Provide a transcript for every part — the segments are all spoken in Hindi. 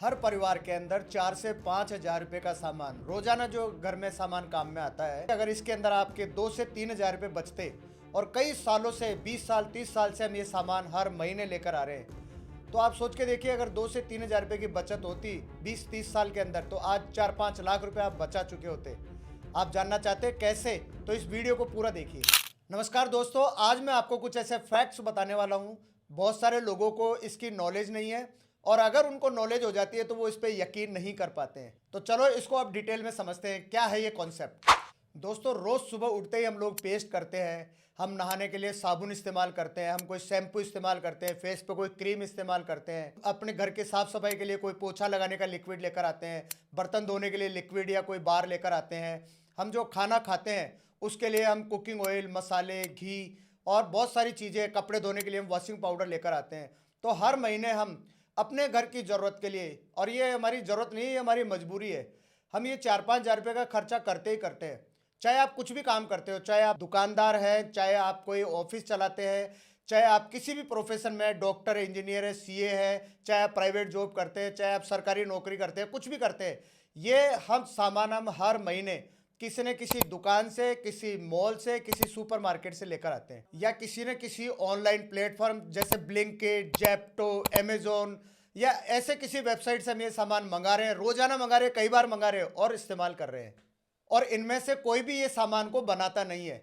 हर परिवार के अंदर 4 से 5 हजार रुपए का सामान रोजाना जो घर में सामान काम में आता है, अगर इसके अंदर आपके 2 से 3 हजार रुपए बचते और कई सालों से 20 साल 30 साल से हम ये सामान हर महीने लेकर आ रहे हैं, तो आप सोच के देखिए अगर 2 से 3 हजार रुपए की बचत होती 20-30 साल के अंदर, तो आज 4-5 लाख रुपए आप बचा चुके होते। आप जानना चाहते हैं कैसे? तो इस वीडियो को पूरा देखिए। नमस्कार दोस्तों, आज मैं आपको कुछ ऐसे फैक्ट्स बताने वाला हूँ। बहुत सारे लोगों को इसकी नॉलेज नहीं है और अगर उनको नॉलेज हो जाती है तो वो इस पर यकीन नहीं कर पाते हैं। तो चलो इसको अब डिटेल में समझते हैं क्या है ये कॉन्सेप्ट। दोस्तों, रोज सुबह उठते ही हम लोग पेस्ट करते हैं, हम नहाने के लिए साबुन इस्तेमाल करते हैं, हम कोई शैम्पू इस्तेमाल करते हैं, फेस पे कोई क्रीम इस्तेमाल करते हैं, अपने घर के साफ सफाई के लिए कोई पोछा लगाने का लिक्विड लेकर आते हैं, बर्तन धोने के लिए लिक्विड या कोई बार लेकर आते हैं, हम जो खाना खाते हैं उसके लिए हम कुकिंग ऑयल, मसाले, घी और बहुत सारी चीज़ें, कपड़े धोने के लिए हम वॉशिंग पाउडर लेकर आते हैं। तो हर महीने हम अपने घर की ज़रूरत के लिए, और ये हमारी ज़रूरत नहीं है, ये हमारी मजबूरी है, हम ये 4-5 हजार रुपये का खर्चा करते ही करते हैं। चाहे आप कुछ भी काम करते हो, चाहे आप दुकानदार हैं, चाहे आप कोई ऑफिस चलाते हैं, चाहे आप किसी भी प्रोफेशन में डॉक्टर है, इंजीनियर है, सीए है, चाहे आप प्राइवेट जॉब करते हैं, चाहे आप सरकारी नौकरी करते हैं, कुछ भी करते हैं, ये हम सामान हम हर महीने किसी न किसी दुकान से, किसी मॉल से, किसी सुपरमार्केट से लेकर आते हैं, या किसी न किसी ऑनलाइन प्लेटफॉर्म जैसे ब्लिंकिट, जेप्टो, अमेजोन या ऐसे किसी वेबसाइट से हम ये सामान मंगा रहे हैं, रोजाना मंगा रहे हैं, कई बार मंगा रहे हैं और इस्तेमाल कर रहे हैं। और इनमें से कोई भी ये सामान को बनाता नहीं है।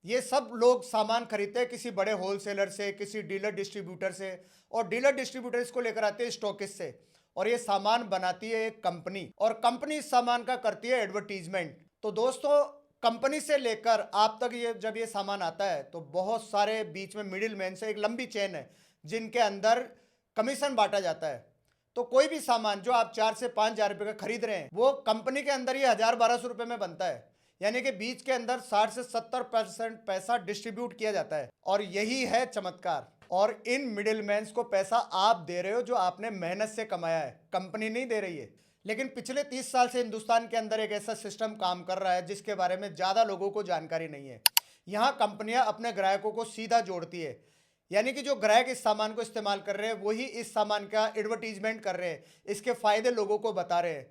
ये सब लोग सामान खरीदते हैं किसी बड़े होलसेलर से, किसी डीलर डिस्ट्रीब्यूटर से, और डीलर डिस्ट्रीब्यूटर इसको लेकर आते हैं स्टॉकिस्ट से, और ये सामान बनाती है एक कंपनी, और कंपनी इस सामान का करती है एडवर्टीजमेंट। तो दोस्तों, कंपनी से लेकर आप तक ये जब ये सामान आता है तो बहुत सारे बीच में मिडिल मैन से एक लंबी चेन है जिनके अंदर कमीशन बांटा जाता है। तो कोई भी सामान जो आप 4 से 5 हजार रुपये का खरीद रहे हैं वो कंपनी के अंदर ही 1000-1200 रुपये में बनता है, यानी कि बीच के अंदर 60 से 70% पैसा डिस्ट्रीब्यूट किया जाता है। और यही है चमत्कार। और इन मिडिलमैन को पैसा आप दे रहे हो जो आपने मेहनत से कमाया है, कंपनी नहीं दे रही है। लेकिन पिछले 30 साल से हिंदुस्तान के अंदर एक ऐसा सिस्टम काम कर रहा है जिसके बारे में ज़्यादा लोगों को जानकारी नहीं है। यहाँ कंपनियां अपने ग्राहकों को सीधा जोड़ती है, यानी कि जो ग्राहक इस सामान को इस्तेमाल कर रहे हैं वही इस सामान का एडवर्टीजमेंट कर रहे हैं, इसके फायदे लोगों को बता रहे हैं।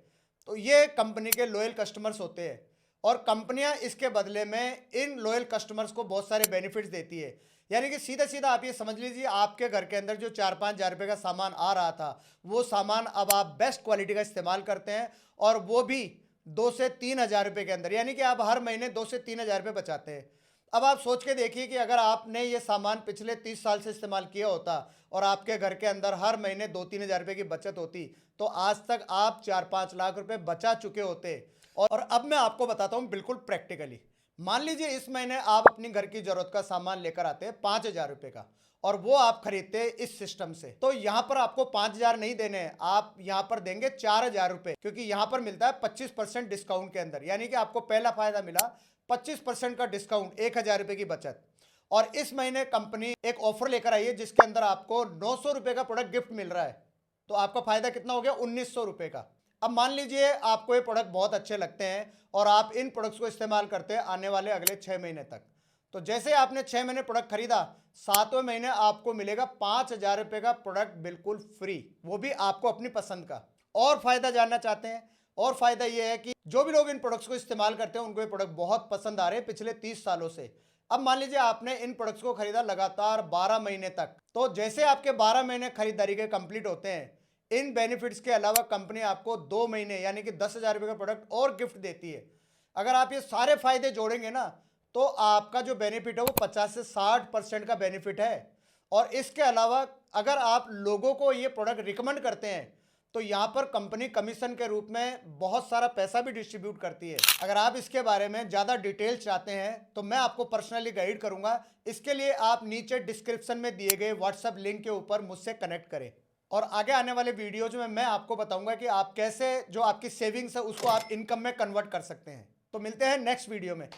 तो ये कंपनी के लॉयल कस्टमर्स होते हैं, और कंपनियां इसके बदले में इन लॉयल कस्टमर्स को बहुत सारे बेनिफिट्स देती है। यानी कि सीधा सीधा आप ये समझ लीजिए, आपके घर के अंदर जो 4-5 हजार रुपये का सामान आ रहा था वो सामान अब आप बेस्ट क्वालिटी का इस्तेमाल करते हैं, और वो भी 2 से 3 हजार रुपये के अंदर, यानी कि आप हर महीने 2 से 3 हजार रुपये बचाते हैं। अब आप सोच के देखिए कि अगर आपने ये सामान पिछले 30 साल से इस्तेमाल किया होता और आपके घर के अंदर हर महीने 2-3 हजार रुपये की बचत होती, तो आज तक आप 4-5 लाख रुपए बचा चुके होते। और अब मैं आपको बताता हूँ बिल्कुल प्रैक्टिकली। मान लीजिए इस महीने आप अपनी घर की जरूरत का सामान लेकर आते हैं 5 हजार रुपये का, और वो आप खरीदते हैं इस सिस्टम से। तो यहाँ पर आपको 5 हजार नहीं देने हैं, आप यहाँ पर देंगे 4 हजार रुपये, क्योंकि यहाँ पर मिलता है 25% डिस्काउंट के अंदर, यानी कि आपको पहला फायदा मिला 25% का डिस्काउंट, 1 हजार रुपये की बचत। और इस महीने कंपनी एक ऑफर लेकर आई है जिसके अंदर आपको 900 रुपये का प्रोडक्ट गिफ्ट मिल रहा है। तो आपका फायदा कितना हो गया? 1900 रुपये का। अब मान लीजिए आपको ये प्रोडक्ट बहुत अच्छे लगते हैं और आप इन प्रोडक्ट्स को इस्तेमाल करते हैं आने वाले अगले 6 महीने तक। तो जैसे आपने 6 महीने प्रोडक्ट खरीदा, 7वें महीने आपको मिलेगा 5 हजार रुपये का प्रोडक्ट बिल्कुल फ्री, वो भी आपको अपनी पसंद का। और फायदा जानना चाहते हैं? और फायदा ये है कि जो भी लोग इन प्रोडक्ट्स को इस्तेमाल करते हैं उनको ये प्रोडक्ट बहुत पसंद आ रहे हैं पिछले 30 सालों से। अब मान लीजिए आपने इन प्रोडक्ट्स को खरीदा लगातार 12 महीने तक, तो जैसे आपके 12 महीने खरीदारी के कंप्लीट होते हैं, इन बेनिफिट्स के अलावा कंपनी आपको 2 महीने यानी कि 10 हजार रुपये का प्रोडक्ट और गिफ्ट देती है। अगर आप ये सारे फायदे जोड़ेंगे ना, तो आपका जो बेनिफिट है वो 50 से 60% का बेनिफिट है। और इसके अलावा अगर आप लोगों को ये प्रोडक्ट रिकमेंड करते हैं तो यहाँ पर कंपनी कमीशन के रूप में बहुत सारा पैसा भी डिस्ट्रीब्यूट करती है। अगर आप इसके बारे में ज़्यादा डिटेल्स चाहते हैं तो मैं आपको पर्सनली गाइड करूंगा। इसके लिए आप नीचे डिस्क्रिप्शन में दिए गए व्हाट्सएप लिंक के ऊपर मुझसे कनेक्ट करें, और आगे आने वाले वीडियोज में मैं आपको बताऊंगा कि आप कैसे जो आपकी सेविंग्स है उसको आप इनकम में कन्वर्ट कर सकते हैं। तो मिलते हैं नेक्स्ट वीडियो में।